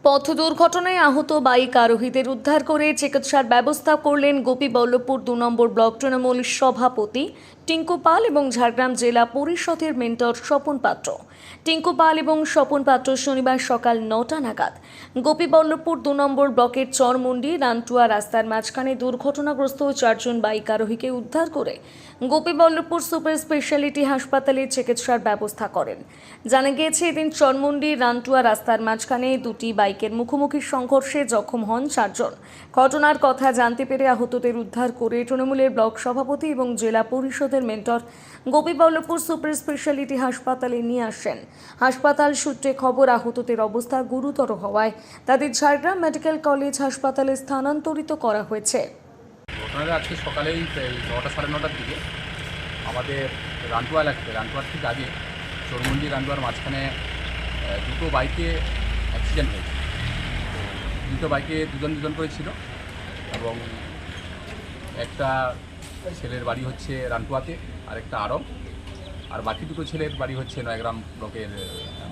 পথ দুর্ঘটনায় আহত বাইক আরোহীদের উদ্ধার করে চিকিৎসার ব্যবস্থা করলেন গোপীবল্লভপুর ২ নম্বর ব্লক তৃণমূল সভাপতি টিঙ্কু পাল এবং ঝাড়গ্রাম জেলা পরিষদের মেন্টর স্বপন পাত্র। টিঙ্কু পাল এবং স্বপন পাত্র শনিবার সকাল ৯টা নাগাদ গোপীবল্লভপুর ২ নম্বর ব্লকের চরমুন্ডি রানটুয়া রাস্তার মাঝখানে দুর্ঘটনাগ্রস্ত ৪ জন বাইক আরোহীকে উদ্ধার করে গোপীবল্লভপুর সুপার স্পেশালিটি হাসপাতালে চিকিৎসার ব্যবস্থা করেন। জানা গিয়েছে, এদিন চরমুন্ডি রানটুয়া রাস্তার মাঝখানে দুটি বাইকের মুখোমুখি সংঘর্ষে জখম হন ৪ জন। ঘটনার কথা জানতে পেরে আহতদের উদ্ধার করে তৃণমূলের ব্লক সভাপতি এবং জেলা পরিষদের মেন্টর গোপীবল্লভপুর সুপার স্পেশালিটি হাসপাতালে নিয়ে আসেন। হাসপাতাল সূত্রে খবর, আহতদের অবস্থা গুরুতর হওয়ায় তাদের ঝাড়গ্রাম মেডিকেল কলেজ হাসপাতালে স্থানান্তরিত করা হয়েছে। ঘটনাটা আজকে সকালেই ৯টা সাড়ে ৯টার দিকে আমাদের রানটুয়া এলাকাতে, রানটুয়ার ঠিক আগে চরমুন্ডি রানটুয়ার মাঝখানে দুটো বাইকে অ্যাক্সিডেন্ট হয়েছে। তো দুটো বাইকে দুজন করে ছিল এবং একটা ছেলের বাড়ি হচ্ছে রানটুয়াতে আর একটা আরব, আর বাকি দুটো ছেলের বাড়ি হচ্ছে নয়গ্রাম ব্লকের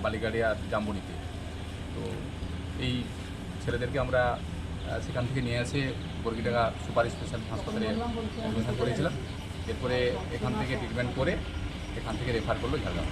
বালিগাড়িয়া জাম্বনিতে। তো এই ছেলেদেরকে আমরা সেখান থেকে নিয়ে এসে বর্গিডাঙ্গা সুপার স্পেশাল হাসপাতালে অ্যাডমিশন করেছিলাম। এরপরে এখান থেকে ট্রিটমেন্ট করে এখান থেকে রেফার করলো ঝাড়গ্রাম।